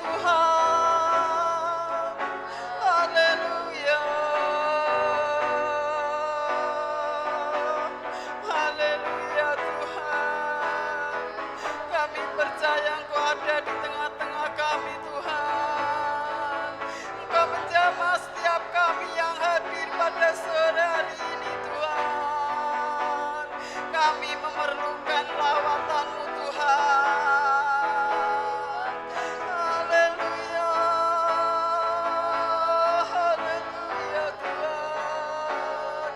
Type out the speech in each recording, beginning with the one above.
Tuhan. Haleluya. Haleluya Tuhan. Kami percaya Engkau ada di tengah-tengah kami Tuhan. Engkau menjamah setiap kami yang hadir pada sore hari ini Tuhan. Kami memerlukan lawatan-Mu Tuhan. Haleluya. Haleluya Tuhan.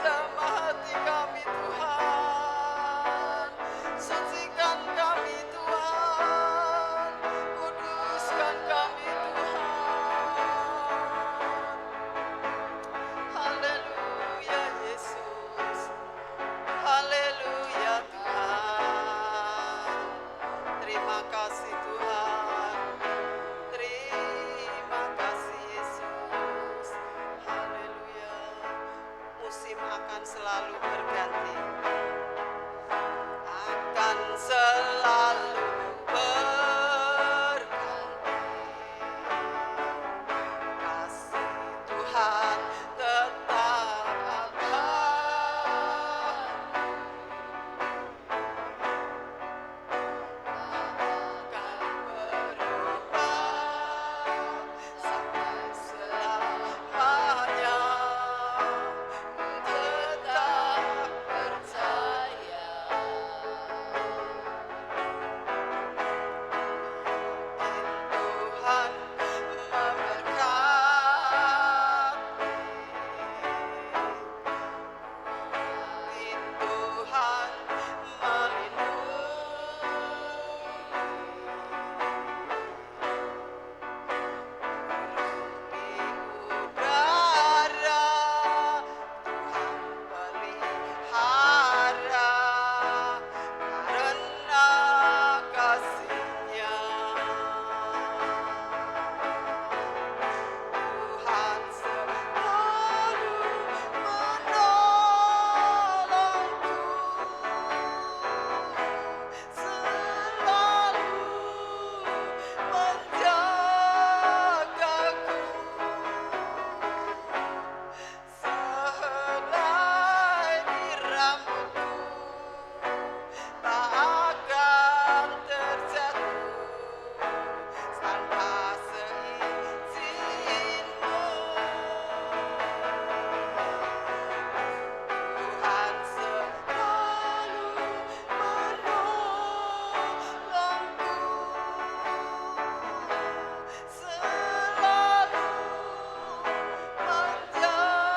Jamah hati kami Tuhan. Sucikan kami Tuhan. Kuduskan kami Tuhan. Haleluya Yesus. Haleluya Tuhan. Terima kasih Tuhan. Terima kasih Yesus. Haleluya. Musim akan selalu berganti. Akan selalu berganti. Kasih Tuhan tetap abadi. Akan berubah sampai selamanya. Tetap percaya. Tuhan memberkati. Tuhan melindungi. Udara Tuhan pelihara karena kasih-Nya. Tuhan selalu menolongku, selalu menjagaku. Sehelai di rambutku tak akan terjatuh tanpa seizin-Mu. Tuhan selalu menolongku, selalu menjagaku.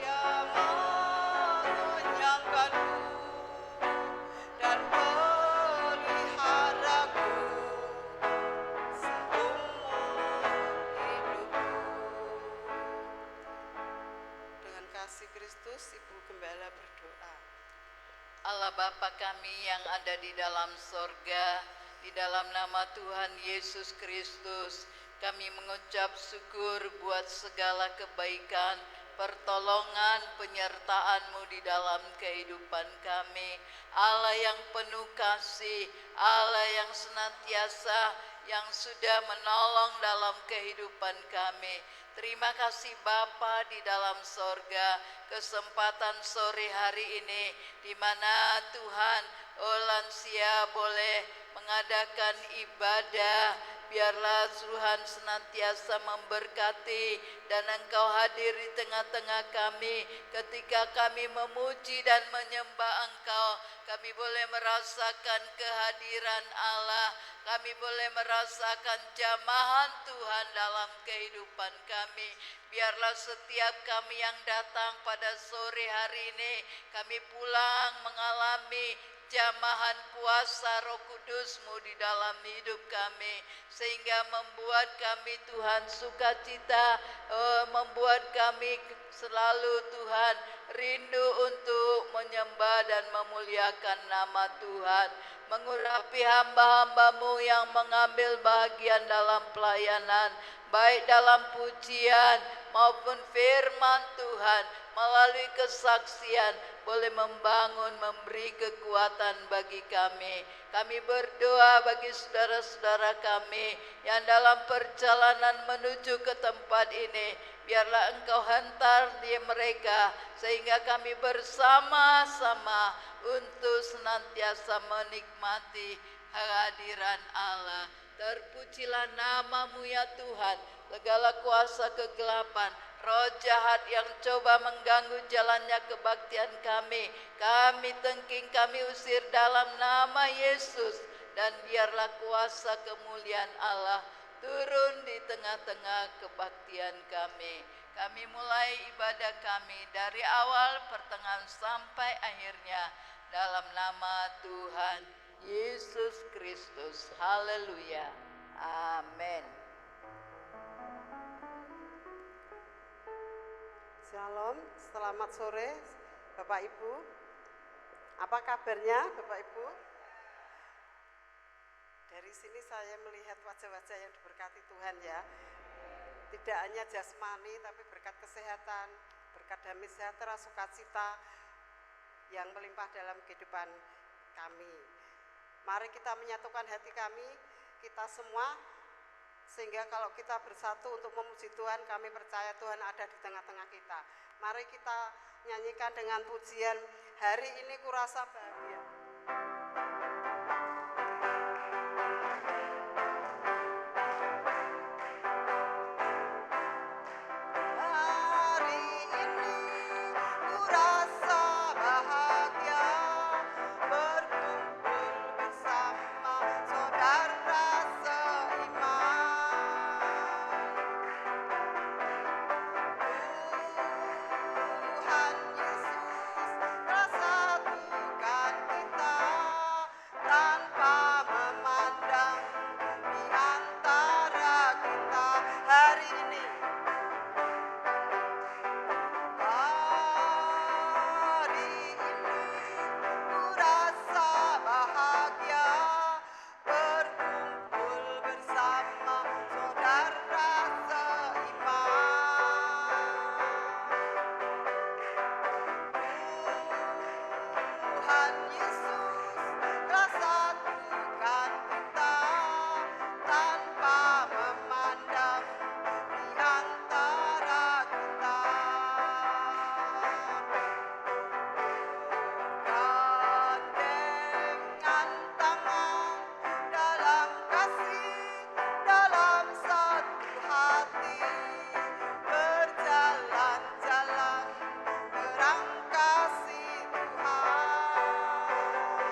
Dia mengenyangkanku dan peliharaku seumur hidupku. Dengan kasih Kristus, Ibu Gembala berdoa. Allah Bapa kami yang ada di dalam sorga, di dalam nama Tuhan Yesus Kristus, kami mengucap syukur buat segala kebaikan, pertolongan, penyertaan-Mu di dalam kehidupan kami. Allah yang penuh kasih, Allah yang senantiasa, yang sudah menolong dalam kehidupan kami. Terima kasih Bapa di dalam sorga, kesempatan sore hari ini di mana Tuhan lansia boleh mengadakan ibadah. Biarlah Tuhan senantiasa memberkati dan Engkau hadir di tengah-tengah kami ketika kami memuji dan menyembah Engkau. Kami boleh merasakan kehadiran Allah, kami boleh merasakan jamahan Tuhan dalam kehidupan kami. Biarlah setiap kami yang datang pada sore hari ini, kami pulang mengalami jamahan kuasa Roh Kudus-Mu di dalam hidup kami, sehingga membuat kami Tuhan sukacita, membuat kami selalu Tuhan rindu untuk menyembah dan memuliakan nama Tuhan. Mengurapi hamba-hamba-Mu yang mengambil bagian dalam pelayanan, baik dalam pujian maupun firman Tuhan, melalui kesaksian. boleh membangun, memberi kekuatan bagi kami. Kami berdoa bagi saudara-saudara kami yang dalam perjalanan menuju ke tempat ini. Biarlah Engkau hantar di mereka sehingga kami bersama-sama untuk senantiasa menikmati kehadiran Allah. Terpujilah nama-Mu ya Tuhan. Segala kuasa kegelapan, roh jahat yang coba mengganggu jalannya kebaktian kami tengking, kami usir dalam nama Yesus. Dan biarlah kuasa kemuliaan Allah turun di tengah-tengah kebaktian kami. Kami mulai ibadah kami dari awal, pertengahan sampai akhirnya dalam nama Tuhan Yesus Kristus. Haleluya. Amin. Shalom, selamat sore Bapak Ibu. Apa kabarnya Bapak Ibu? Dari sini saya melihat wajah-wajah yang diberkati Tuhan ya. Tidak hanya jasmani tapi berkat kesehatan, berkat damai sejahtera, sukacita yang melimpah dalam kehidupan kami. Mari kita menyatukan hati kami, kita semua, sehingga kalau kita bersatu untuk memuji Tuhan, kami percaya Tuhan ada di tengah-tengah kita. Mari kita nyanyikan dengan pujian, hari ini kurasa bahagia. Berjalan-jalan berangkasi Tuhan.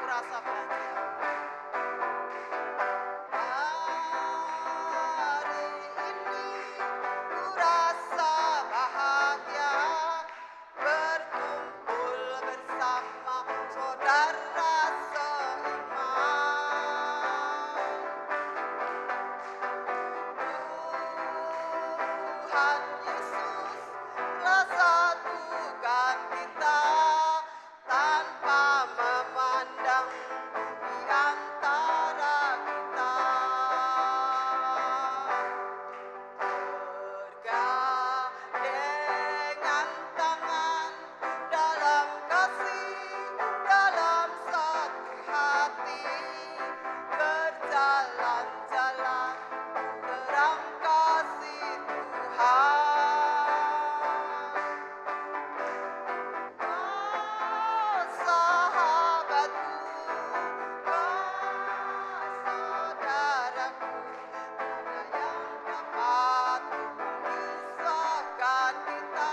rasa bahagia. Hari ini ku rasa bahagia berkumpul bersama saudara seiman. Tuhan Yesus telah satukan kita tanpa memandang di antara kita. Bergandengan tangan dalam kasih, dalam satu hati, berjalan-jalan terang kasih Tuhan. Kau sahabatku, kau saudaraku, tiada yang dapat memisahkan kita.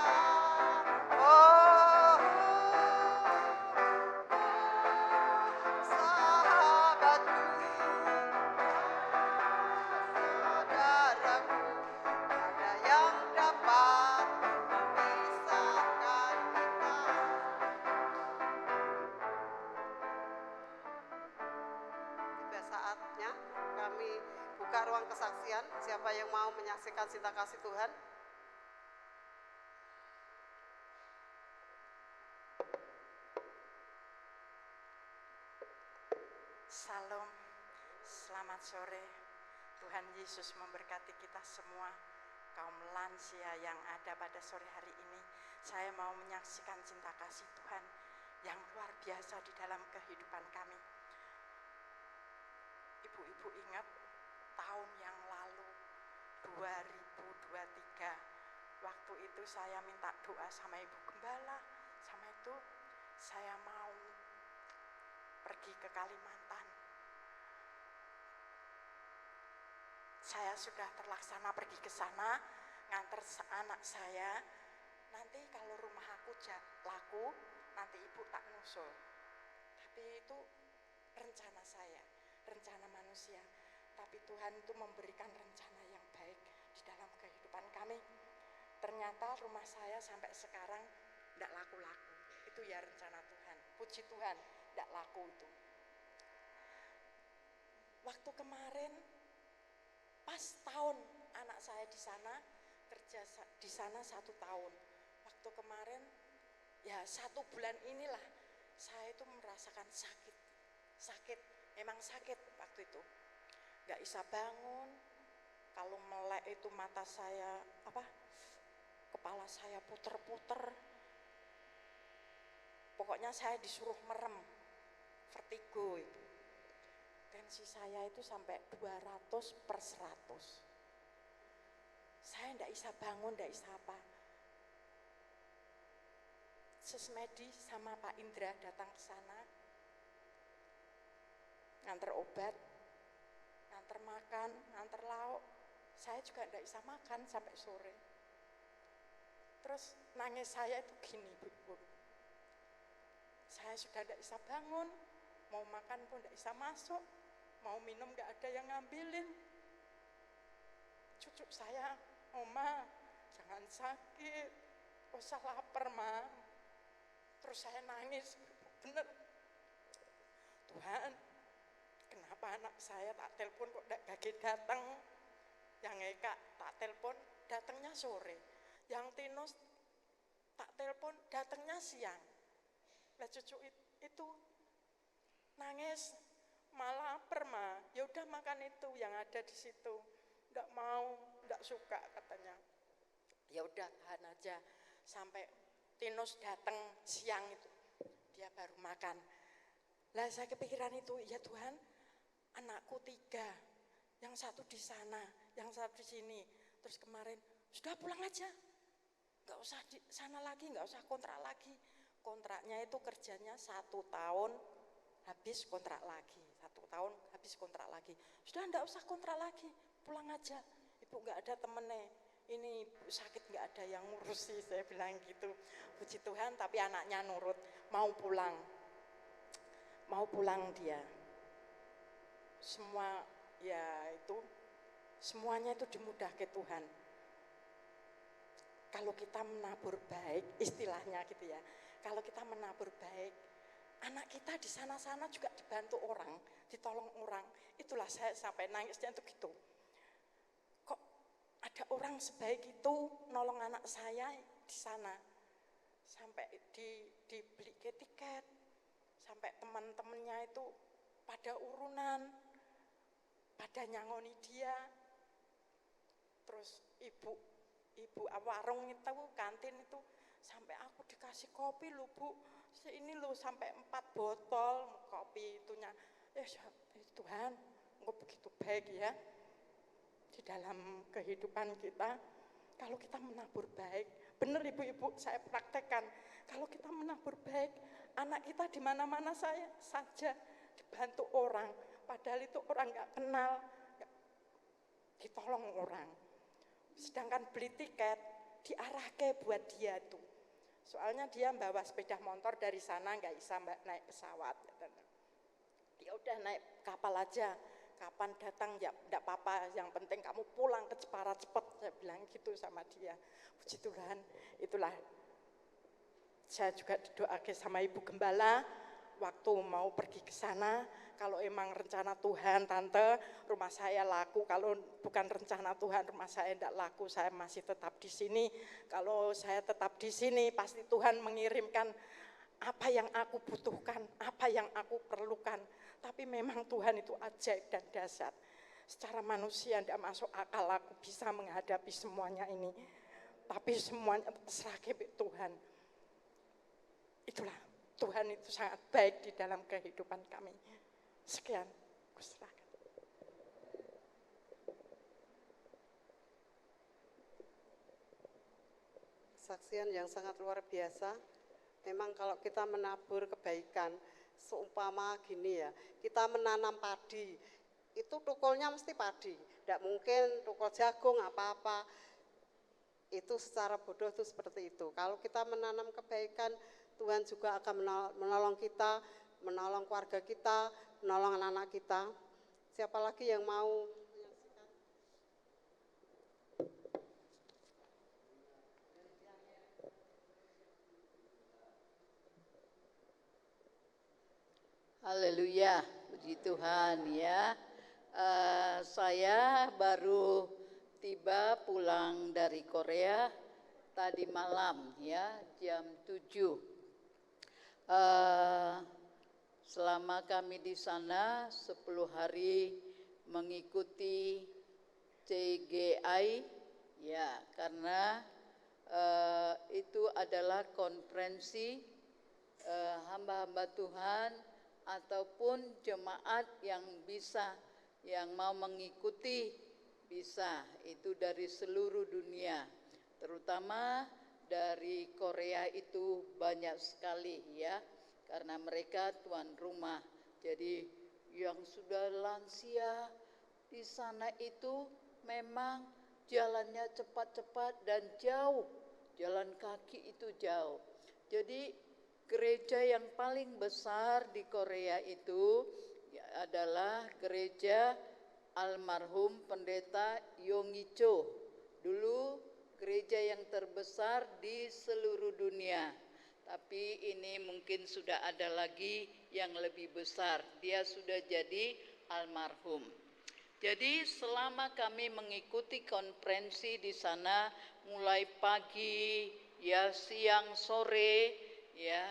Oh, sahabatku, saudaraku, tiada yang dapat memisahkan kita. Tiba saatnya kami buka ruang kesaksian. Siapa yang mau menyaksikan cinta kasih Tuhan? Salam, selamat sore. Tuhan Yesus memberkati kita semua. Kaum lansia yang ada pada sore hari ini, saya mau menyaksikan cinta kasih Tuhan yang luar biasa di dalam kehidupan kami. Ibu-ibu ingat tahun yang lalu 2023, waktu itu saya minta doa sama Ibu Gembala, sama itu saya mau pergi ke Kalimantan. Saya sudah terlaksana pergi ke sana, nganter anak saya. Nanti kalau rumah aku laku, nanti ibu tak nusul. Tapi itu rencana saya, rencana manusia. Tapi Tuhan itu memberikan rencana yang baik di dalam kehidupan kami. Ternyata rumah saya sampai sekarang tidak laku-laku. Itu ya rencana Tuhan. Puji Tuhan, tidak laku itu. Waktu kemarin, pas tahun anak saya di sana, kerja di sana 1 tahun. Waktu kemarin, ya 1 bulan inilah, saya itu merasakan sakit, memang sakit waktu itu. Gak bisa bangun, kalau melek itu mata saya, kepala saya puter-puter. Pokoknya saya disuruh merem, vertigo itu. Tensi saya itu sampai 200/100. Saya tidak bisa bangun, tidak bisa apa. Sesmedi sama Pak Indra datang ke sana, nganter obat, nganter makan, nganter lauk. Saya juga tidak bisa makan sampai sore. Terus nangis saya itu gini, Bu. Saya sudah tidak bisa bangun, mau makan pun tidak bisa masuk, mau minum tidak ada yang ngambilin. Cucu saya, Oma, jangan sakit, gak usah lapar, Ma. Terus saya nangis, bener. Tuhan, kenapa anak saya tak telepon kok tidak bagi datang? Yang Eka tak telepon, datangnya sore. Yang Tinus tak telepon, datangnya siang. Lah cucu itu nangis, malah lapar, Ma. Ya udah makan itu yang ada di situ. Enggak mau, enggak suka katanya. Ya udah tahan aja sampai Tinus datang siang itu. Dia baru makan. Lah saya kepikiran itu, ya Tuhan, anakku 3. Yang 1 di sana, yang 1 di sini. Terus kemarin, sudah pulang aja. Enggak usah di sana lagi, enggak usah kontrak lagi. Kontraknya itu kerjanya 1 tahun, habis kontrak lagi. 1 tahun, habis kontrak lagi. Sudah enggak usah kontrak lagi, pulang aja. Ibu enggak ada temennya, ini ibu sakit enggak ada yang ngurusi, saya bilang gitu. Puji Tuhan, tapi anaknya nurut, mau pulang mau pulang dia. Semua ya itu, semuanya itu dimudahkan Tuhan. Kalau kita menabur baik, istilahnya gitu ya, kalau kita menabur baik, anak kita di sana-sana juga dibantu orang, ditolong orang. Itulah saya sampai nangisnya itu gitu. Kok ada orang sebaik itu nolong anak saya di sana, sampai dibeli tiket, sampai teman-temannya itu pada urunan, pada nyangoni dia. Terus ibu warung itu, kantin itu, sampai aku dikasih kopi loh Bu, ini loh sampai 4 botol kopi itunya. Tuhan, engkau begitu baik ya di dalam kehidupan kita. Kalau kita menabur baik, benar ibu-ibu, saya praktekkan. Kalau kita menabur baik, anak kita di mana-mana saja dibantu orang, padahal itu orang nggak kenal, ditolong orang. Sedangkan beli tiket diarahke buat dia tuh. Soalnya dia bawa sepeda motor dari sana, nggak bisa naik pesawat. Ya udah naik kapal aja. Kapan datang ya enggak apa-apa, yang penting kamu pulang ke Jepara cepet, saya bilang gitu sama dia. Puji Tuhan, itulah saya juga didoakan sama Ibu Gembala waktu mau pergi ke sana. Kalau emang rencana Tuhan, Tante, rumah saya laku. Kalau bukan rencana Tuhan, rumah saya enggak laku, saya masih tetap di sini. Kalau saya tetap di sini, pasti Tuhan mengirimkan apa yang aku butuhkan, apa yang aku perlukan. Tapi memang Tuhan itu ajaib dan dahsyat. Secara manusia tidak masuk akal aku bisa menghadapi semuanya ini. Tapi semuanya terserah kepada Tuhan. Itulah, Tuhan itu sangat baik di dalam kehidupan kami. Sekian, aku serahkan. Kesaksian yang sangat luar biasa. Memang kalau kita menabur kebaikan, seumpama gini ya, kita menanam padi, itu tukulnya mesti padi, tidak mungkin tukul jagung apa-apa. Itu secara bodoh itu seperti itu. Kalau kita menanam kebaikan, Tuhan juga akan menolong kita, menolong keluarga kita, menolong anak-anak kita. Siapa lagi yang mau? Haleluya, puji Tuhan ya. Saya baru tiba pulang dari Korea tadi malam ya, jam 7. Selama kami di sana 10 hari mengikuti CGI ya, karena itu adalah konferensi hamba-hamba Tuhan ataupun jemaat yang mau mengikuti bisa, itu dari seluruh dunia, terutama dari Korea itu banyak sekali ya, karena mereka tuan rumah. Jadi yang sudah lansia di sana itu memang jalannya cepat-cepat dan jauh, jalan kaki itu jauh. Jadi gereja yang paling besar di Korea itu adalah gereja almarhum pendeta Yongicho. Dulu gereja yang terbesar di seluruh dunia. Tapi ini mungkin sudah ada lagi yang lebih besar. Dia sudah jadi almarhum. Jadi selama kami mengikuti konferensi di sana mulai pagi, ya siang, sore, ya,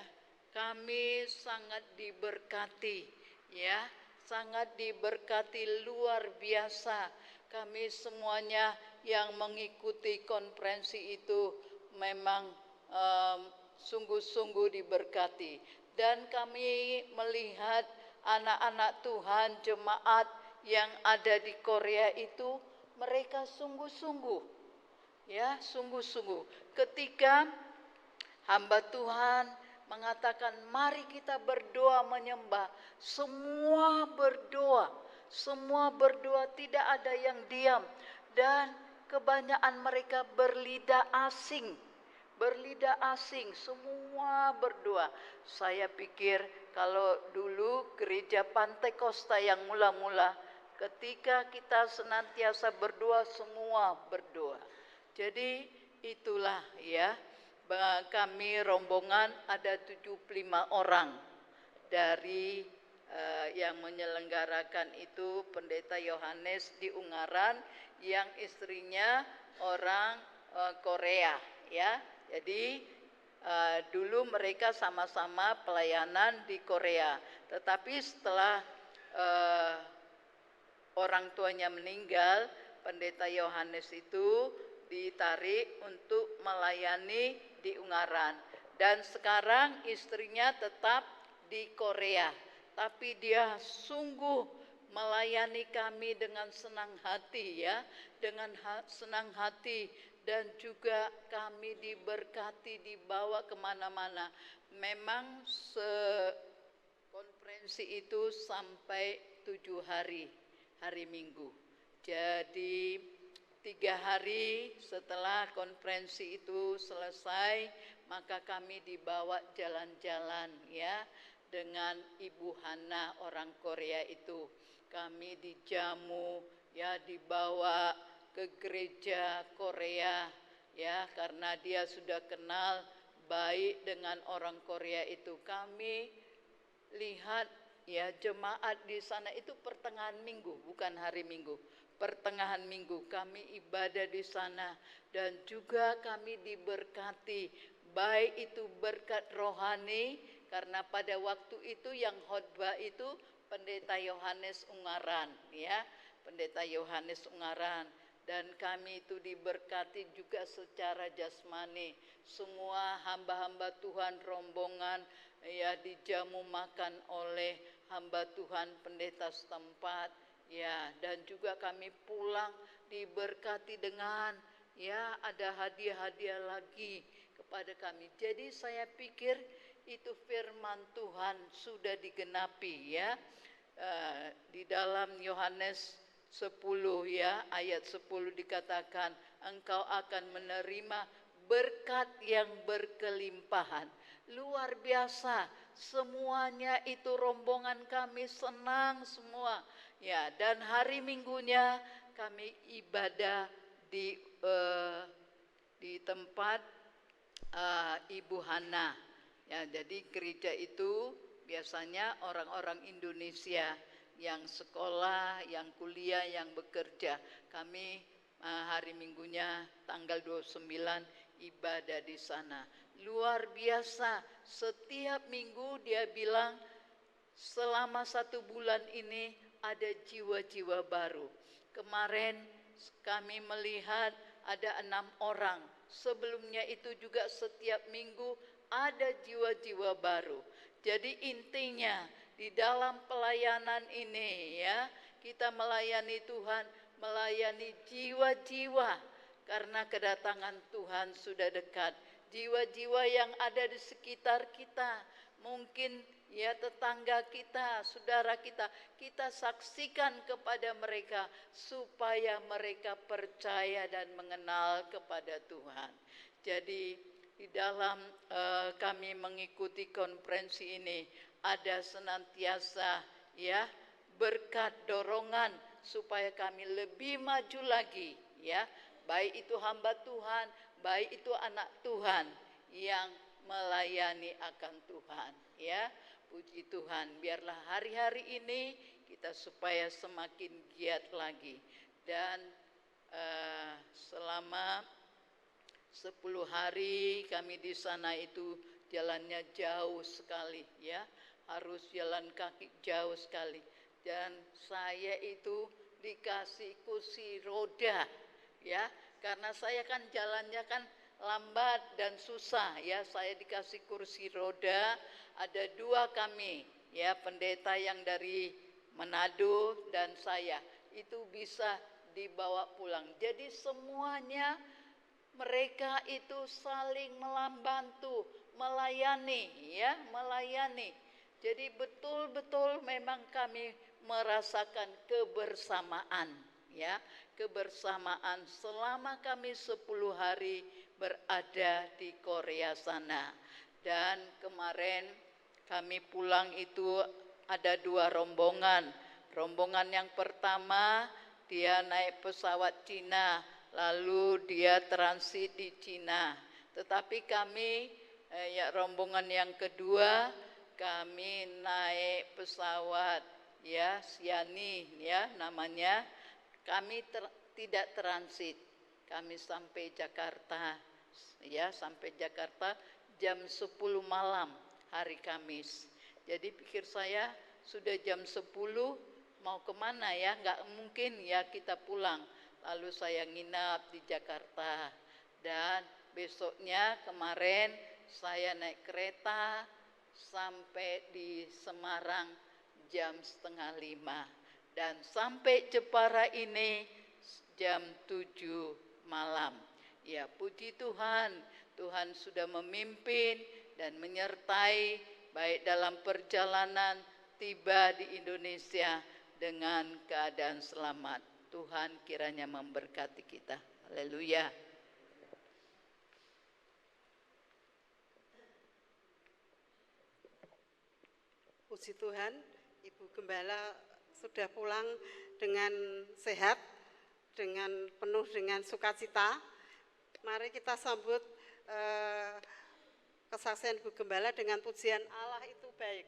kami sangat diberkati, ya, sangat diberkati luar biasa. Kami semuanya yang mengikuti konferensi itu memang sungguh-sungguh diberkati. Dan kami melihat anak-anak Tuhan, jemaat yang ada di Korea itu, mereka sungguh-sungguh, ya, sungguh-sungguh. Ketika hamba Tuhan mengatakan mari kita berdoa menyembah, semua berdoa, tidak ada yang diam, dan kebanyakan mereka berlidah asing, semua berdoa. Saya pikir kalau dulu gereja Pantai Kosta yang mula-mula, ketika kita senantiasa berdoa, semua berdoa. Jadi itulah ya, kami rombongan ada 75 orang dari yang menyelenggarakan itu Pendeta Yohanes di Ungaran, yang istrinya orang Korea ya. Jadi dulu mereka sama-sama pelayanan di Korea, tetapi setelah orang tuanya meninggal, Pendeta Yohanes itu ditarik untuk melayani di Ungaran, dan sekarang istrinya tetap di Korea, tapi dia sungguh melayani kami dengan senang hati ya, dengan senang hati, dan juga kami diberkati, dibawa kemana-mana. Memang konferensi itu sampai 7 hari Minggu. Jadi 3 hari setelah konferensi itu selesai, maka kami dibawa jalan-jalan ya dengan Ibu Hana orang Korea itu. Kami dijamu ya, dibawa ke gereja Korea ya, karena dia sudah kenal baik dengan orang Korea itu. Kami lihat ya, jemaat di sana itu pertengahan minggu, bukan hari Minggu. Pertengahan minggu kami ibadah di sana, dan juga kami diberkati, baik itu berkat rohani, karena pada waktu itu yang khotbah itu Pendeta Yohanes Ungaran ya, Pendeta Yohanes Ungaran, dan kami itu diberkati juga secara jasmani. Semua hamba-hamba Tuhan rombongan ya dijamu makan oleh hamba Tuhan pendeta setempat ya, dan juga kami pulang diberkati dengan ya ada hadiah-hadiah lagi kepada kami. Jadi saya pikir itu firman Tuhan sudah digenapi ya, di dalam Yohanes 10 ya, ayat 10 dikatakan, engkau akan menerima berkat yang berkelimpahan. Luar biasa, semuanya itu rombongan kami senang semua ya, dan hari Minggunya kami ibadah di tempat Ibu Hana ya. Jadi gereja itu biasanya orang-orang Indonesia yang sekolah, yang kuliah, yang bekerja. Kami hari Minggunya tanggal 29 ibadah di sana. Luar biasa, setiap minggu dia bilang selama 1 bulan ini ada jiwa-jiwa baru. Kemarin kami melihat ada 6 orang. Sebelumnya itu juga setiap minggu ada jiwa-jiwa baru. Jadi intinya di dalam pelayanan ini ya, kita melayani Tuhan, melayani jiwa-jiwa, karena kedatangan Tuhan sudah dekat. Jiwa-jiwa yang ada di sekitar kita, mungkin ya tetangga kita, saudara kita, kita saksikan kepada mereka supaya mereka percaya dan mengenal kepada Tuhan. Jadi di dalam kami mengikuti konferensi ini ada senantiasa ya berkat, dorongan supaya kami lebih maju lagi ya, baik itu hamba Tuhan, baik itu anak Tuhan yang melayani akan Tuhan ya. Puji Tuhan, biarlah hari-hari ini kita supaya semakin giat lagi, dan selama 10 hari kami di sana itu jalannya jauh sekali ya, harus jalan kaki jauh sekali, dan saya itu dikasih kursi roda ya, karena saya kan jalannya kan lambat dan susah ya, saya dikasih kursi roda. Ada 2 kami ya, pendeta yang dari Manado dan saya itu bisa dibawa pulang. Jadi semuanya mereka itu saling membantu, melayani ya, melayani. Jadi betul-betul memang kami merasakan kebersamaan ya, kebersamaan selama kami 10 hari berada di Korea sana. Dan kemarin kami pulang itu ada 2 rombongan. Rombongan yang pertama dia naik pesawat Cina, lalu dia transit di Cina. Tetapi kami rombongan yang kedua kami naik pesawat ya Siani ya namanya. Kami tidak transit. Kami sampai Jakarta ya, sampai Jakarta jam 10 malam hari Kamis. Jadi pikir saya sudah jam 10 mau kemana ya, nggak mungkin ya kita pulang. Lalu saya nginap di Jakarta dan besoknya kemarin saya naik kereta sampai di Semarang jam 4:30 dan sampai Jepara ini jam 7 malam. Ya puji Tuhan, Tuhan sudah memimpin dan menyertai baik dalam perjalanan tiba di Indonesia dengan keadaan selamat. Tuhan kiranya memberkati kita. Haleluya. Puji Tuhan, Ibu Gembala sudah pulang dengan sehat, dengan penuh dengan sukacita. Mari kita sambut kesaksian Ibu Gembala dengan pujian Allah itu baik.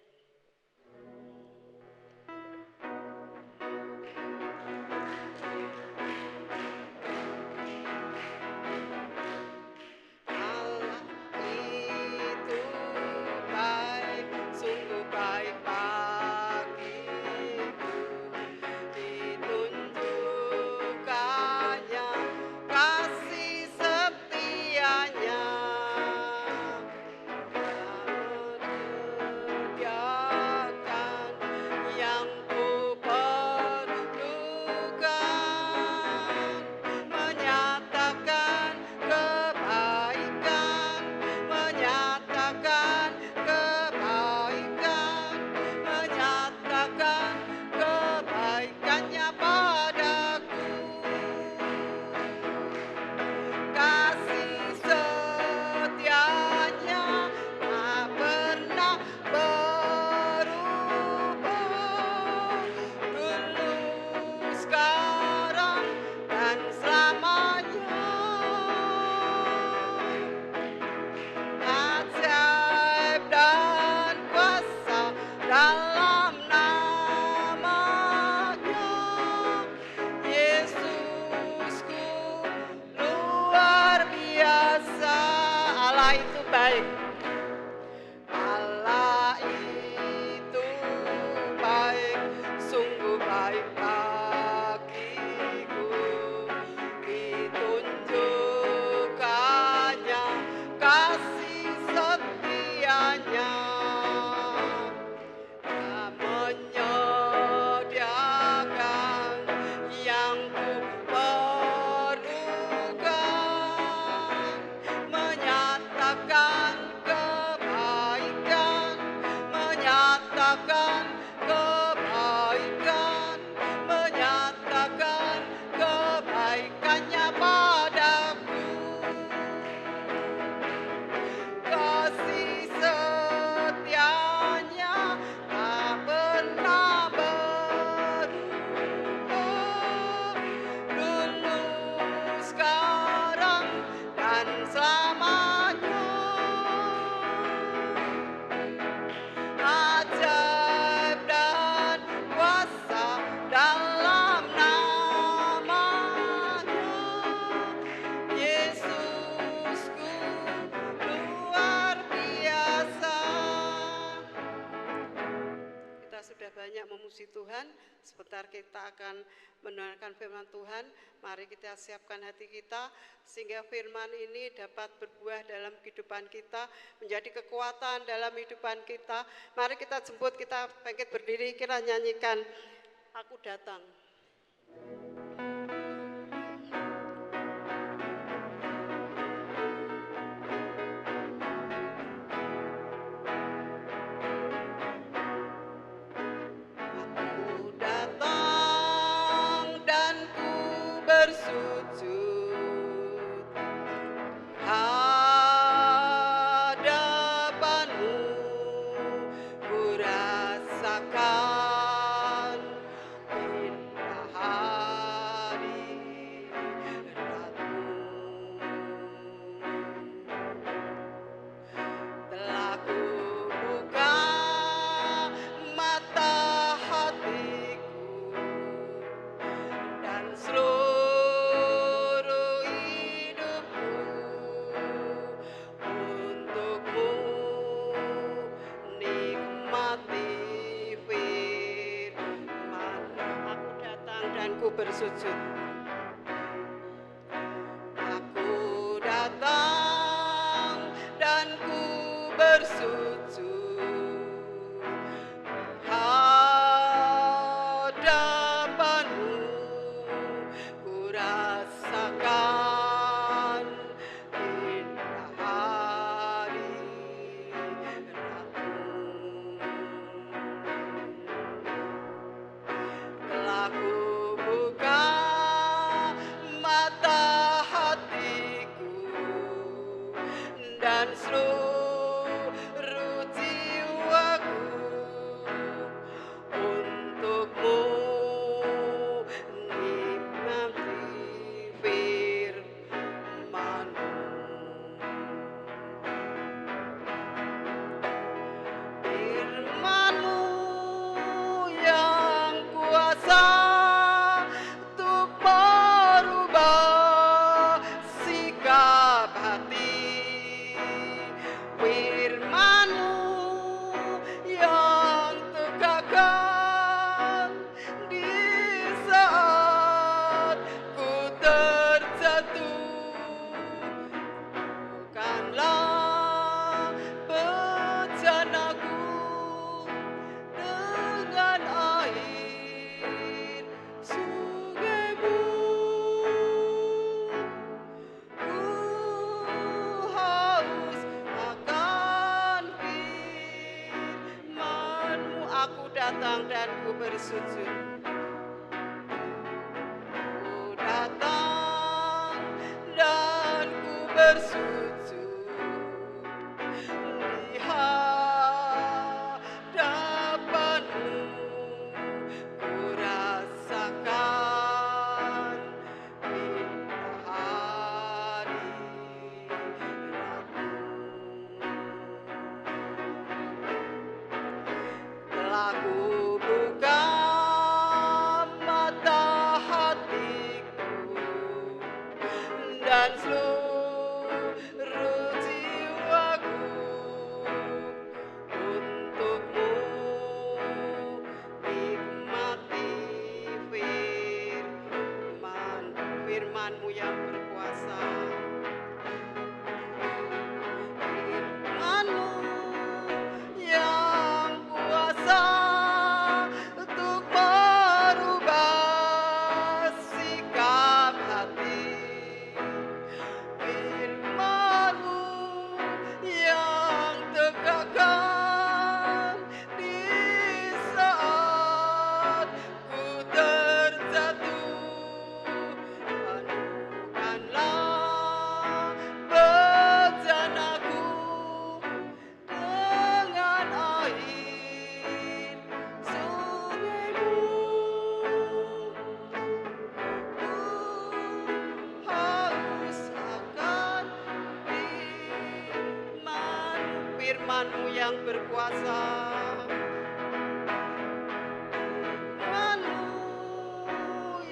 Memuji Tuhan, sebentar kita akan mendengarkan firman Tuhan. Mari kita siapkan hati kita sehingga firman ini dapat berbuah dalam kehidupan kita, menjadi kekuatan dalam kehidupan kita. Mari kita jemput, kita bangkit berdiri, kita nyanyikan Aku Datang. Hadapanmu ku rasakan dan ku bersujud. Aku datang dan ku bersujud hadapanmu, ku rasakan indah hadiratmu. Telah ku buka mata hatiku dan seluruh jiwaku untukmu nikmati firman-Mu. Firman-Mu yang kuasa untuk merubah sikap hati. Firman-Mu yang tegakkan di saat ku terjatuh. Bukanlah bejanaku dengan air sungaimu. Ku haus akan firman-Mu. Aku datang dan ku bersujud. Ku datang dan ku bersujud di hadapan-Mu. Ku rasakan indah hadirat-Mu. Telah ku buka mata hatiku dan seluruh jiwaku untukmu nikmati firman-Mu yang berkuasa. Firman-Mu yang kuasa untuk merubah sikap hati. Firman-Mu yang tegakkan di saat ku terjatuh. Anugerahkanlah bejanaku dengan air sungaimu. Ku haus akan firman-Mu yang berkuasa. Firman-Mu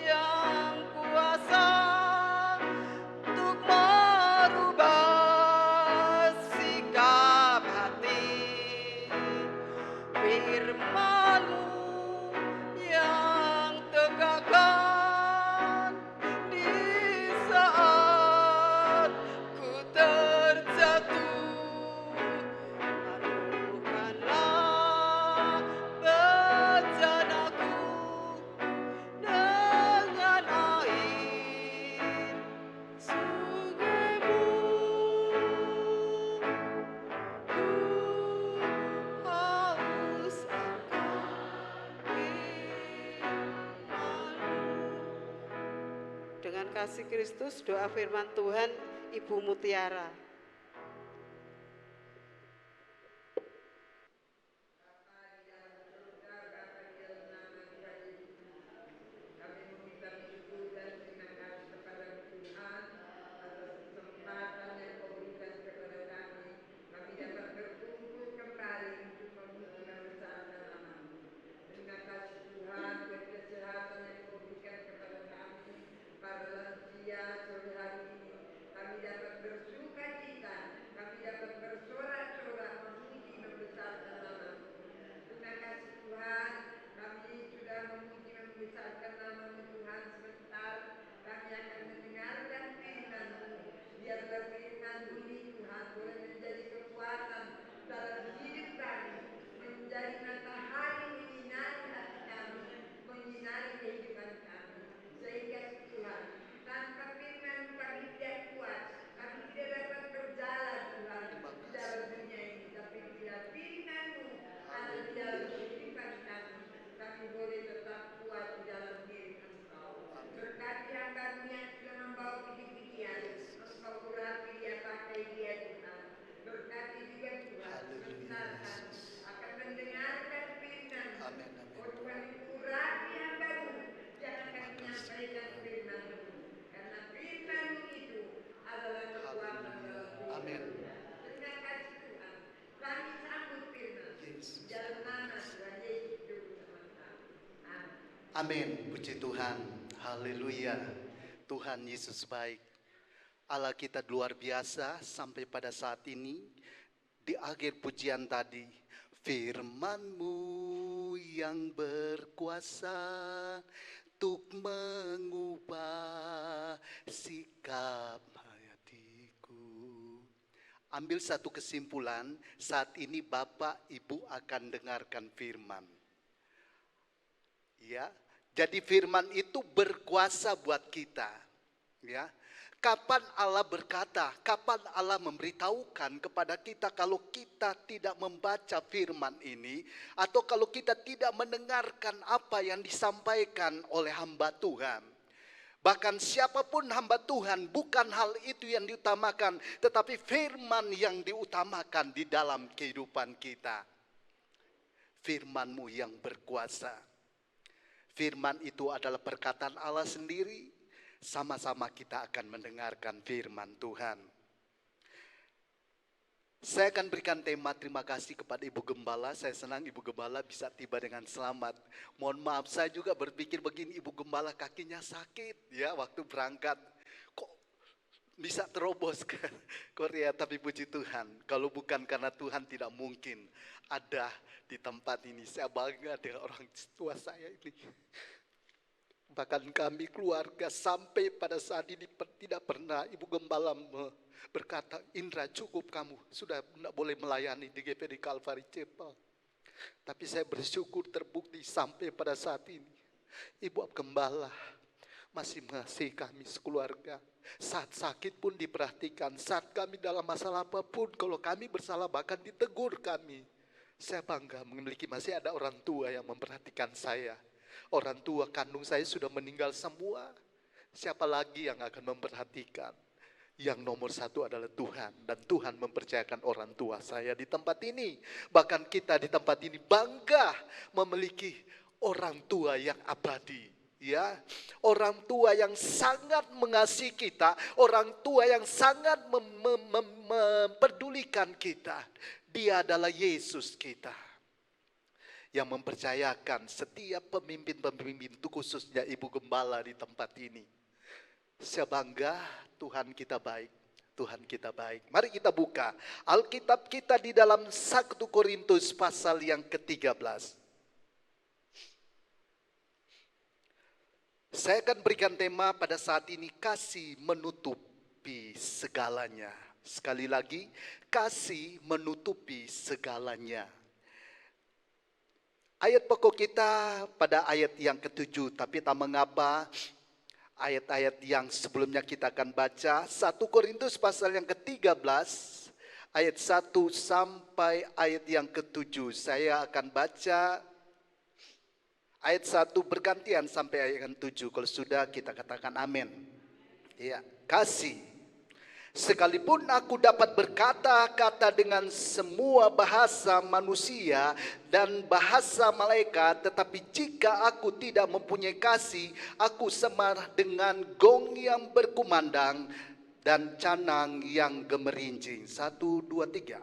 yang kuasa untuk merubah sikap hati. Firman-Mu yang tegakkan di saat ku terjatuh. Anugerahkanlah bejanaku dengan air sungaimu. Ku haus akan firman-Mu. Dengan kasih Kristus, doa firman Tuhan Ibu Mutiara. Amin, puji Tuhan, haleluya. Tuhan Yesus baik. Allah kita luar biasa sampai pada saat ini. Di akhir pujian tadi, firman-Mu yang berkuasa untuk mengubah sikap hatiku. Ambil satu kesimpulan, saat ini Bapak Ibu akan dengarkan firman. Ya, jadi firman itu berkuasa buat kita. Ya, kapan Allah berkata, kapan Allah memberitahukan kepada kita kalau kita tidak membaca firman ini, atau kalau kita tidak mendengarkan apa yang disampaikan oleh hamba Tuhan. Bahkan siapapun hamba Tuhan, bukan hal itu yang diutamakan, tetapi firman yang diutamakan di dalam kehidupan kita. Firman-Mu yang berkuasa. Firman itu adalah perkataan Allah sendiri. Sama-sama kita akan mendengarkan firman Tuhan. Saya akan berikan tema terima kasih kepada Ibu Gembala. Saya senang Ibu Gembala bisa tiba dengan selamat. Mohon maaf, saya juga berpikir begini, Ibu Gembala kakinya sakit ya waktu berangkat. Kok bisa terobos ke Korea, tapi puji Tuhan. Kalau bukan karena Tuhan tidak mungkin ada di tempat ini. Saya bangga dengan orang tua saya ini. Bahkan kami keluarga sampai pada saat ini tidak pernah Ibu Gembala berkata, Indra cukup kamu, sudah tidak boleh melayani di GPD Kalvari Cepal. Tapi saya bersyukur terbukti sampai pada saat ini. Ibu Gembala masih mengasihi kami sekeluarga. Saat sakit pun diperhatikan, saat kami dalam masalah apapun, kalau kami bersalah bahkan ditegur kami. Saya bangga memiliki masih ada orang tua yang memperhatikan saya. Orang tua kandung saya sudah meninggal semua. Siapa lagi yang akan memperhatikan? Yang nomor satu adalah Tuhan. Dan Tuhan mempercayakan orang tua saya di tempat ini. Bahkan kita di tempat ini bangga memiliki orang tua yang abadi. Ya, orang tua yang sangat mengasihi kita, orang tua yang sangat memperdulikan kita. Dia adalah Yesus kita yang mempercayakan setiap pemimpin-pemimpin itu, khususnya Ibu Gembala di tempat ini. Saya bangga, Tuhan kita baik. Tuhan kita baik. Mari kita buka Alkitab kita di dalam 1 Korintus pasal yang ke-13. Saya akan berikan tema pada saat ini, kasih menutupi segalanya. Sekali lagi, kasih menutupi segalanya. Ayat pokok kita pada ayat yang ke-7, tapi tak mengapa ayat-ayat yang sebelumnya kita akan baca. 1 Korintus pasal yang ke-13, ayat 1 sampai ayat yang ke-7. Saya akan baca ayat 1 bergantian sampai ayat yang 7. Kalau sudah kita katakan amin. Ya, kasih. Sekalipun aku dapat berkata-kata dengan semua bahasa manusia dan bahasa malaikat, tetapi jika aku tidak mempunyai kasih, aku sama dengan gong yang berkumandang dan canang yang gemerincing. 1, 2, 3.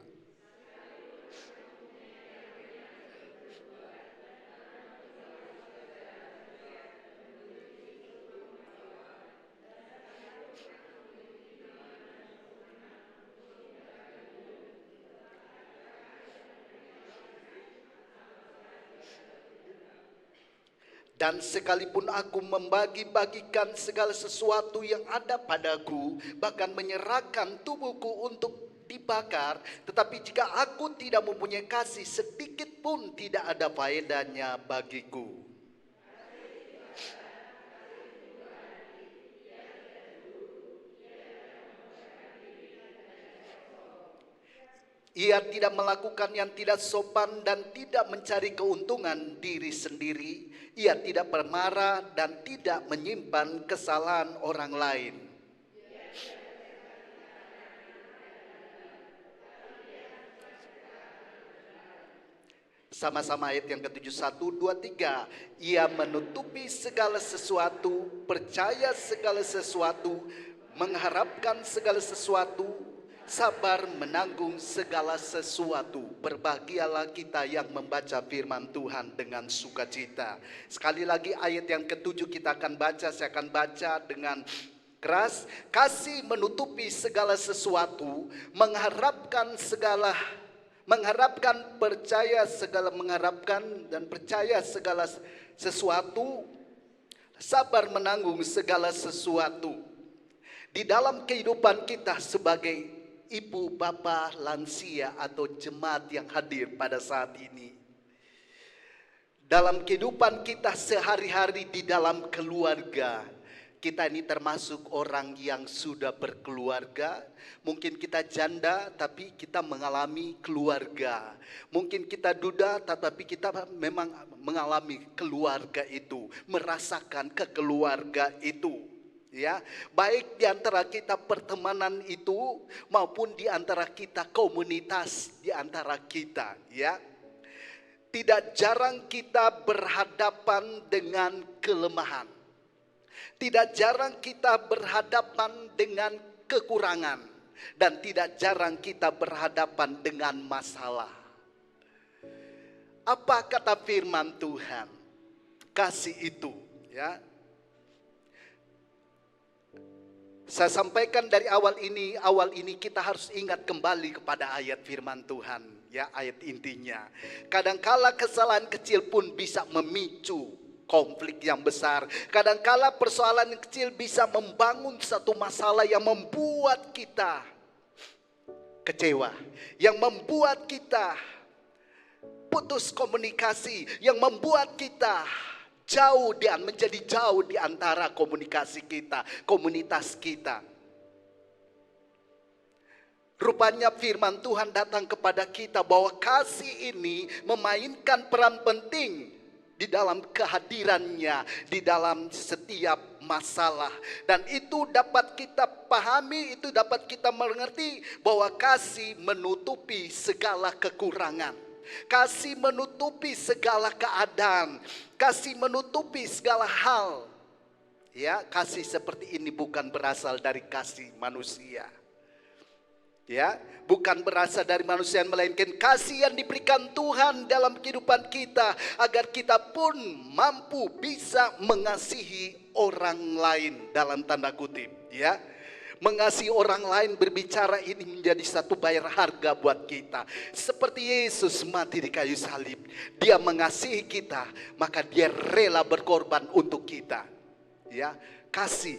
Dan sekalipun aku membagi-bagikan segala sesuatu yang ada padaku, bahkan menyerahkan tubuhku untuk dibakar, tetapi jika aku tidak mempunyai kasih, sedikit pun tidak ada faedahnya bagiku. Ia tidak melakukan yang tidak sopan dan tidak mencari keuntungan diri sendiri. Ia tidak bermarah dan tidak menyimpan kesalahan orang lain. Sama-sama ayat yang ke-7, 1, 2, 3. Ia menutupi segala sesuatu, percaya segala sesuatu, mengharapkan segala sesuatu, sabar menanggung segala sesuatu. Berbahagialah kita yang membaca firman Tuhan dengan sukacita. Sekali lagi ayat yang ke-7 kita akan baca, saya akan baca dengan keras. Kasih menutupi segala sesuatu, mengharapkan percaya segala sesuatu, sabar menanggung segala sesuatu. Di dalam kehidupan kita sebagai ibu, bapa, lansia atau jemaat yang hadir pada saat ini, dalam kehidupan kita sehari-hari di dalam keluarga, kita ini termasuk orang yang sudah berkeluarga. Mungkin kita janda tapi kita mengalami keluarga. Mungkin kita duda tetapi kita memang mengalami keluarga itu, merasakan kekeluarga itu. Ya, baik di antara kita pertemanan itu maupun di antara kita komunitas di antara kita, ya. Tidak jarang kita berhadapan dengan kelemahan. Tidak jarang kita berhadapan dengan kekurangan, dan tidak jarang kita berhadapan dengan masalah. Apa kata firman Tuhan? Kasih itu, ya. Saya sampaikan dari awal ini kita harus ingat kembali kepada ayat firman Tuhan, ya, ayat intinya. Kadangkala kesalahan kecil pun bisa memicu konflik yang besar. Kadangkala persoalan yang kecil bisa membangun satu masalah yang membuat kita kecewa, yang membuat kita putus komunikasi, yang membuat kita menjadi jauh di antara komunikasi kita, komunitas kita. Rupanya firman Tuhan datang kepada kita bahwa kasih ini memainkan peran penting di dalam kehadirannya, di dalam setiap masalah. Dan itu dapat kita pahami, itu dapat kita mengerti bahwa kasih menutupi segala kekurangan. Kasih menutupi segala keadaan, kasih menutupi segala hal. Ya, kasih seperti ini bukan berasal dari kasih manusia. Ya, bukan berasal dari manusia, melainkan kasih yang diberikan Tuhan dalam kehidupan kita agar kita pun mampu bisa mengasihi orang lain, dalam tanda kutip, ya. Mengasihi orang lain, berbicara ini menjadi satu bayar harga buat kita. Seperti Yesus mati di kayu salib, Dia mengasihi kita, maka Dia rela berkorban untuk kita. Ya, kasih,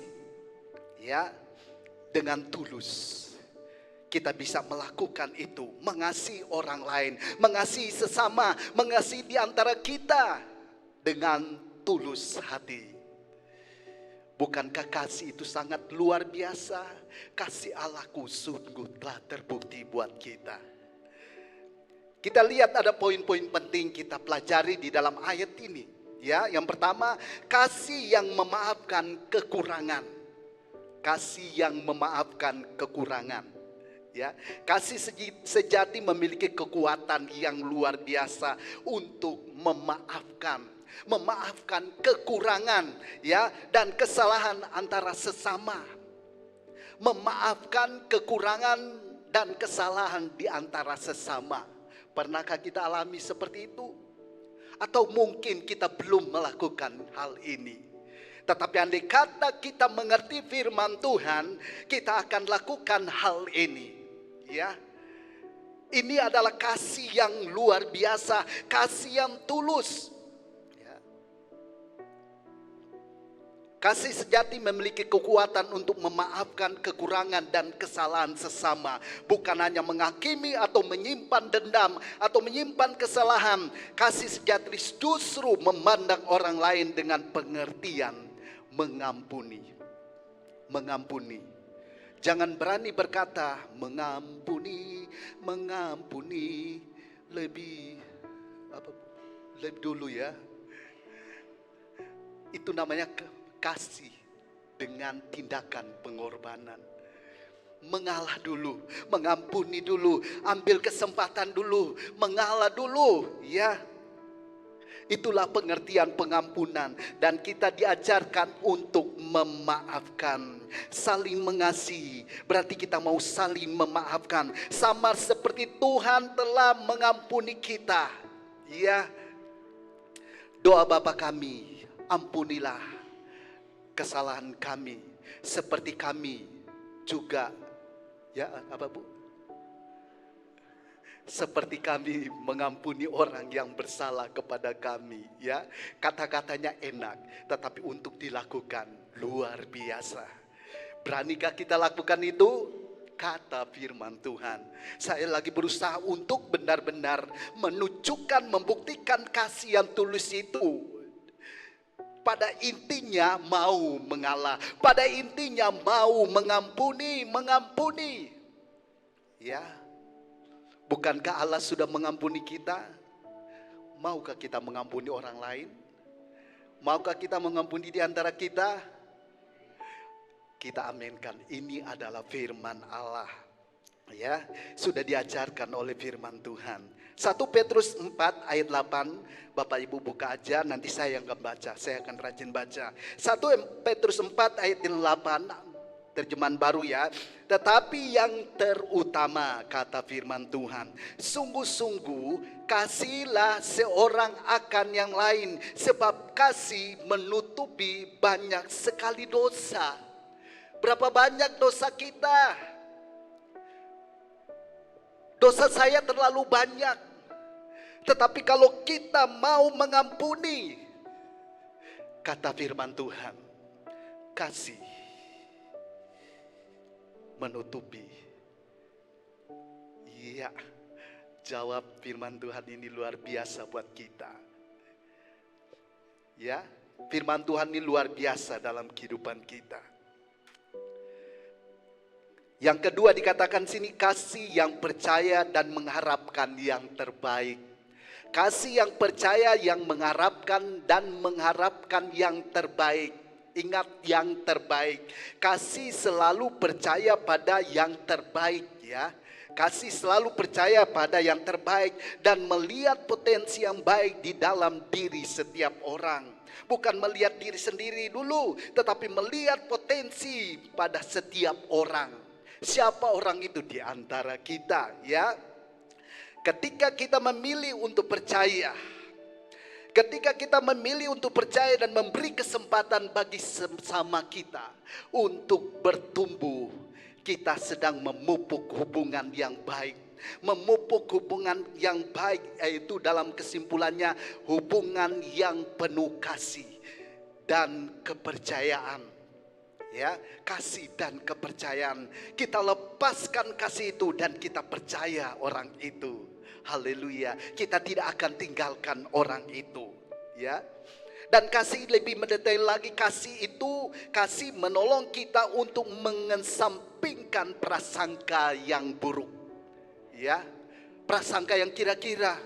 ya, dengan tulus. Kita bisa melakukan itu, mengasihi orang lain, mengasihi sesama, mengasihi di antara kita dengan tulus hati. Bukankah kasih itu sangat luar biasa? Kasih Allahku sungguh telah terbukti buat kita. Kita lihat ada poin-poin penting kita pelajari di dalam ayat ini. Ya, yang pertama, kasih yang memaafkan kekurangan. Kasih yang memaafkan kekurangan. Ya, kasih sejati memiliki kekuatan yang luar biasa untuk memaafkan kekurangan, ya, dan kesalahan antara sesama. Memaafkan kekurangan dan kesalahan di antara sesama. Pernahkah kita alami seperti itu? Atau mungkin kita belum melakukan hal ini. Tetapi andai kata kita mengerti firman Tuhan, kita akan lakukan hal ini. Ya, ini adalah kasih yang luar biasa, kasih yang tulus. Ya. Kasih sejati memiliki kekuatan untuk memaafkan kekurangan dan kesalahan sesama. Bukan hanya menghakimi atau menyimpan dendam atau menyimpan kesalahan. Kasih sejati justru memandang orang lain dengan pengertian, mengampuni. Jangan berani berkata mengampuni lebih dulu, ya. Itu namanya kasih dengan tindakan pengorbanan. Mengalah dulu, mengampuni dulu, ambil kesempatan dulu, mengalah dulu, ya. Itulah pengertian pengampunan, dan kita diajarkan untuk memaafkan, saling mengasihi. Berarti kita mau saling memaafkan, sama seperti Tuhan telah mengampuni kita. Ya, doa Bapa kami, ampunilah kesalahan kami, seperti kami juga, ya apa Bu? Seperti kami mengampuni orang yang bersalah kepada kami, ya. Kata-katanya enak, tetapi untuk dilakukan luar biasa. Beranikah kita lakukan itu? Kata firman Tuhan, saya lagi berusaha untuk benar-benar menunjukkan, membuktikan kasih yang tulus itu. Pada intinya mau mengalah, pada intinya mau mengampuni. Ya, bukankah Allah sudah mengampuni kita? Maukah kita mengampuni orang lain? Maukah kita mengampuni di antara kita? Kita aminkan, ini adalah firman Allah. Ya, sudah diajarkan oleh firman Tuhan. 1 Petrus 4 ayat 8, Bapak Ibu buka aja, nanti saya yang akan baca, saya akan rajin baca. 1 Petrus 4 ayat 8, terjemahan baru ya. Tetapi yang terutama, kata firman Tuhan, sungguh-sungguh kasihilah seorang akan yang lain, sebab kasih menutupi banyak sekali dosa. Berapa banyak dosa kita? Dosa saya terlalu banyak. Tetapi kalau kita mau mengampuni, kata firman Tuhan, kasih menutupi. Iya, jawab firman Tuhan ini luar biasa buat kita. Ya, firman Tuhan ini luar biasa dalam kehidupan kita. Yang kedua dikatakan sini, kasih yang percaya dan mengharapkan yang terbaik. Kasih yang percaya, yang mengharapkan dan mengharapkan yang terbaik. Ingat, yang terbaik. Kasih selalu percaya pada yang terbaik, ya. Kasih selalu percaya pada yang terbaik dan melihat potensi yang baik di dalam diri setiap orang. Bukan melihat diri sendiri dulu, tetapi melihat potensi pada setiap orang. Siapa orang itu di antara kita, ya? Ketika kita memilih untuk percaya, ketika kita memilih untuk percaya dan memberi kesempatan bagi sesama kita untuk bertumbuh, kita sedang memupuk hubungan yang baik. Memupuk hubungan yang baik, yaitu dalam kesimpulannya hubungan yang penuh kasih dan kepercayaan. Ya, kasih dan kepercayaan. Kita lepaskan kasih itu dan kita percaya orang itu. Haleluya. Kita tidak akan tinggalkan orang itu, ya. Dan kasih lebih mendetail lagi, kasih itu, kasih menolong kita untuk mengesampingkan prasangka yang buruk. Ya, prasangka yang kira-kira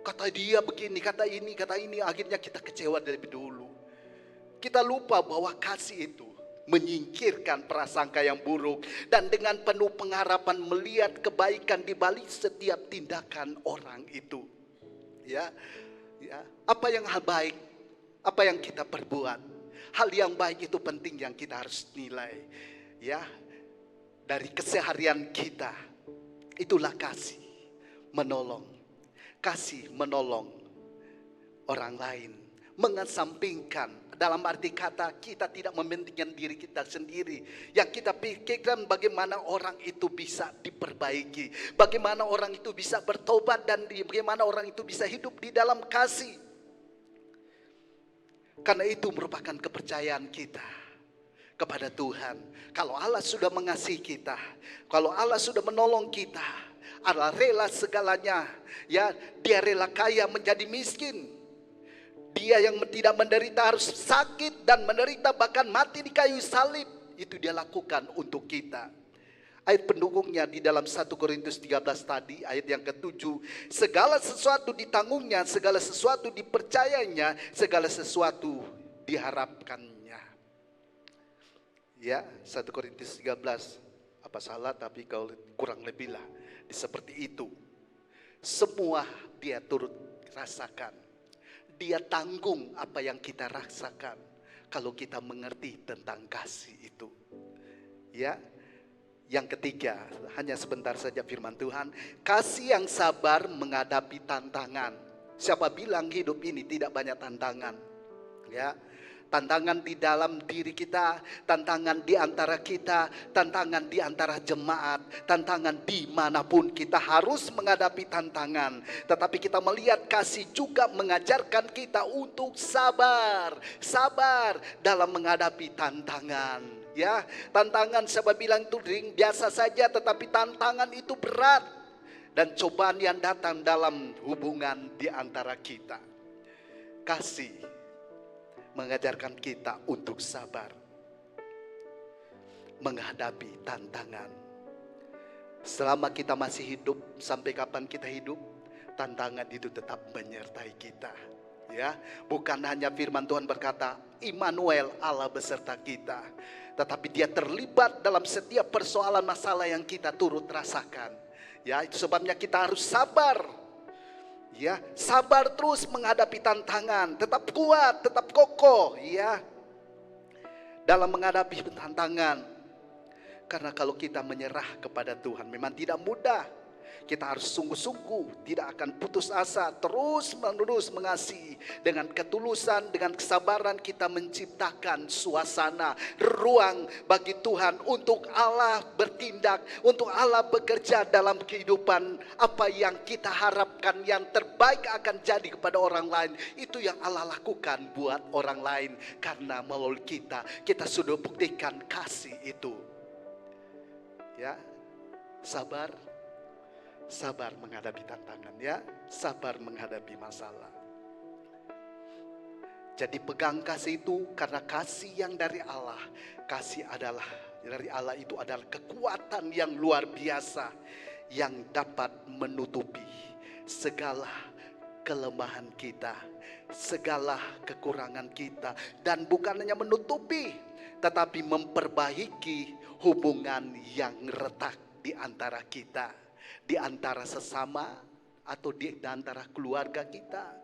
kata dia begini, kata ini, akhirnya kita kecewa dari dulu. Kita lupa bahwa kasih itu menyingkirkan prasangka yang buruk dan dengan penuh pengharapan melihat kebaikan di balik setiap tindakan orang itu. Ya, ya. Apa yang hal baik, apa yang kita perbuat, hal yang baik itu penting yang kita harus nilai. Ya, dari keseharian kita, itulah kasih menolong, kasih menolong orang lain, mengesampingkan. Dalam arti kata, kita tidak mementingkan diri kita sendiri. Yang kita pikirkan bagaimana orang itu bisa diperbaiki, bagaimana orang itu bisa bertobat, dan bagaimana orang itu bisa hidup di dalam kasih. Karena itu merupakan kepercayaan kita kepada Tuhan. Kalau Allah sudah mengasihi kita, kalau Allah sudah menolong kita, Allah rela segalanya. Ya, dia rela kaya menjadi miskin. Dia yang tidak menderita harus sakit dan menderita bahkan mati di kayu salib. Itu dia lakukan untuk kita. Ayat pendukungnya di dalam 1 Korintus 13 tadi, ayat yang ke-7. Segala sesuatu ditanggungnya, segala sesuatu dipercayanya, segala sesuatu diharapkannya. Ya, 1 Korintus 13. Apa salah, tapi kalau kurang lebih lah seperti itu. Semua dia turut rasakan. Dia tanggung apa yang kita rasakan kalau kita mengerti tentang kasih itu. Ya. Yang ketiga, hanya sebentar saja firman Tuhan, kasih yang sabar menghadapi tantangan. Siapa bilang hidup ini tidak banyak tantangan? Ya. Tantangan di dalam diri kita, tantangan di antara kita, tantangan di antara jemaat, tantangan dimanapun kita harus menghadapi tantangan. Tetapi kita melihat kasih juga mengajarkan kita untuk sabar, sabar dalam menghadapi tantangan. Ya, tantangan saya bilang itu biasa saja, tetapi tantangan itu berat dan cobaan yang datang dalam hubungan di antara kita. Kasih mengajarkan kita untuk sabar menghadapi tantangan. Selama kita masih hidup, sampai kapan kita hidup, tantangan itu tetap menyertai kita. Ya, bukan hanya firman Tuhan berkata, Immanuel, Allah beserta kita, tetapi Dia terlibat dalam setiap persoalan masalah yang kita turut rasakan. Ya, itu sebabnya kita harus sabar. Ya, sabar terus menghadapi tantangan, tetap kuat, tetap kokoh, ya, dalam menghadapi tantangan. Karena kalau kita menyerah kepada Tuhan memang tidak mudah. Kita harus sungguh-sungguh, tidak akan putus asa, terus menerus mengasihi. Dengan ketulusan, dengan kesabaran kita menciptakan suasana, ruang bagi Tuhan untuk Allah bertindak, untuk Allah bekerja dalam kehidupan. Apa yang kita harapkan yang terbaik akan jadi kepada orang lain, itu yang Allah lakukan buat orang lain. Karena melalui kita sudah buktikan kasih itu. Ya, sabar. Sabar menghadapi tantangan, ya, sabar menghadapi masalah. Jadi pegang kasih itu karena kasih yang dari Allah. Kasih adalah dari Allah itu adalah kekuatan yang luar biasa yang dapat menutupi segala kelemahan kita, segala kekurangan kita, dan bukan hanya menutupi tetapi memperbaiki hubungan yang retak di antara kita. Di antara sesama atau di antara keluarga kita.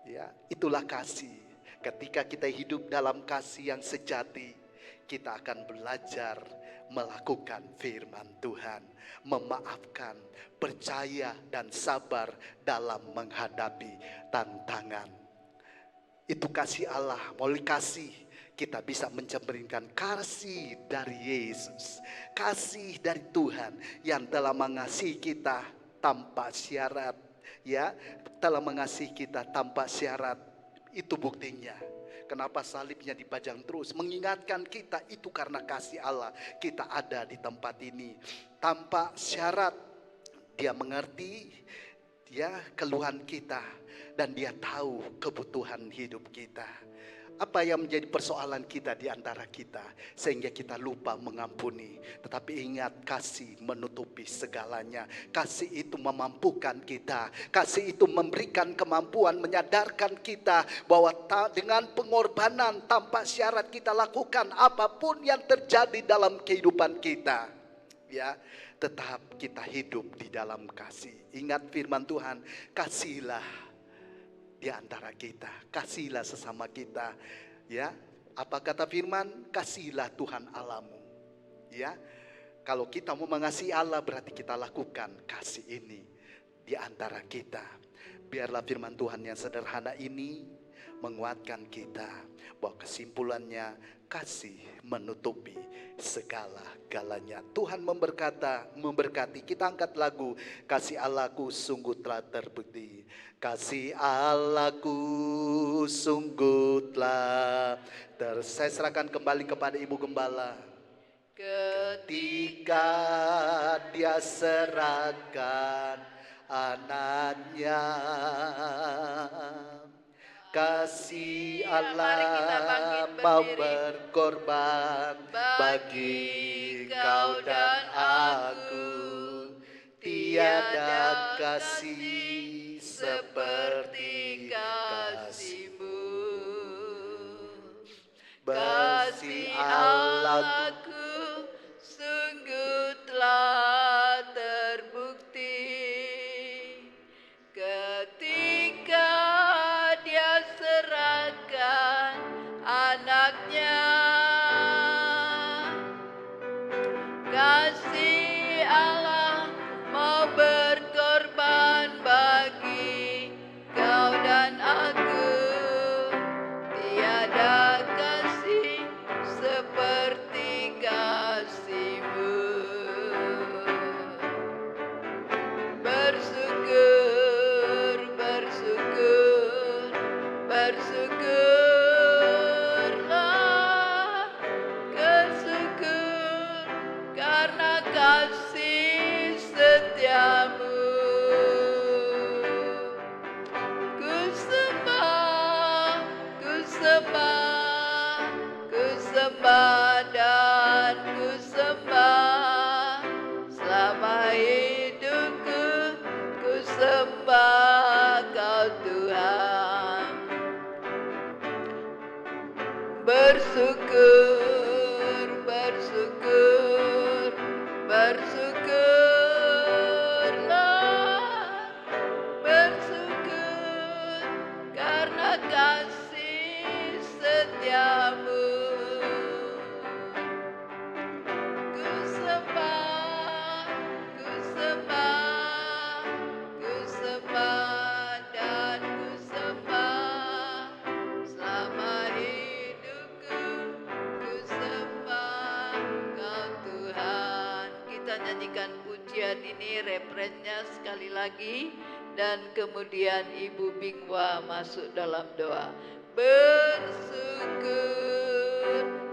Ya, itulah kasih. Ketika kita hidup dalam kasih yang sejati, kita akan belajar melakukan firman Tuhan, memaafkan, percaya dan sabar dalam menghadapi tantangan. Itu kasih Allah, melalui kasih kita bisa mencerminkan kasih dari Yesus, kasih dari Tuhan yang telah mengasihi kita tanpa syarat, ya, telah mengasihi kita tanpa syarat. Itu buktinya. Kenapa salibnya dipajang terus? Mengingatkan kita itu karena kasih Allah. Kita ada di tempat ini tanpa syarat. Dia mengerti, dia keluhan kita, dan dia tahu kebutuhan hidup kita. Apa yang menjadi persoalan kita di antara kita sehingga kita lupa mengampuni. Tetapi ingat, kasih menutupi segalanya. Kasih itu memampukan kita. Kasih itu memberikan kemampuan, menyadarkan kita bahwa dengan pengorbanan tanpa syarat kita lakukan apapun yang terjadi dalam kehidupan kita. Ya, tetap kita hidup di dalam kasih. Ingat firman Tuhan, kasihilah di antara kita, kasihilah sesama kita, ya. Apa kata firman? Kasihilah Tuhan Allahmu, ya. Kalau kita mau mengasihi Allah, berarti kita lakukan kasih ini di antara kita. Biarlah firman Tuhan yang sederhana ini menguatkan kita bahwa kesimpulannya kasih menutupi segala-galanya. Tuhan memberkati. Kita angkat lagu Kasih Allahku sungguh telah terbukti. Kasih Allahku sungguh telah saya serahkan kembali kepada Ibu Gembala. Ketika Dia serahkan anaknya, kasih Allah mau berkorban bagi kau dan aku. Tiada kasih seperti kasih-Mu. Kasih Allahku sungguh telah terbukti ketika ada kasih seperti kasih-Mu. Bersyukur, bersyukur, bersyukurlah, bersyukur karena kasih setiamu. Ku sembah, ku sembah, ku sembah dan ku sembah selama hidupku. Ku sembah Kau Tuhan. Bersyukur, bersyukur, bersyukurlah, bersyukur karena kasih setiamu. Ku sembah, ku sembah, ku sembah dan ku sembah selama hidupku. Ku sembah Kau Tuhan. Kita nyanyikan pujian ini, refrennya sekali lagi, dan kemudian Ibu Bingwa masuk dalam doa. Bersyukur,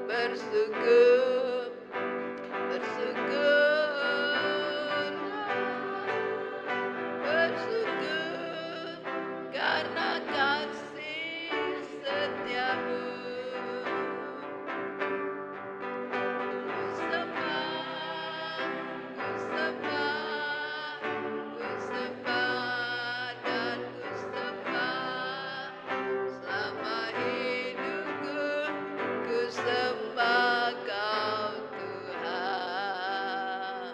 bersyukur, bersyukur, bersyukur karena kasih setiamu. Ku sembah, ku sembah, ku sembah dan ku sembah selama hidupku. Ku sembah Kau Tuhan.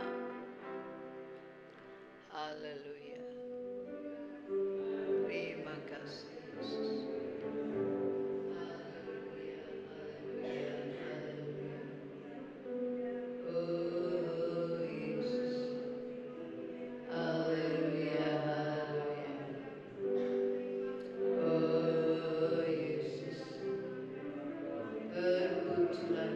Haleluya. Terima kasih Yesus. Haleluya, haleluya, haleluya. Oh Yesus. Haleluya, haleluya. Oh Yesus. Terpujilah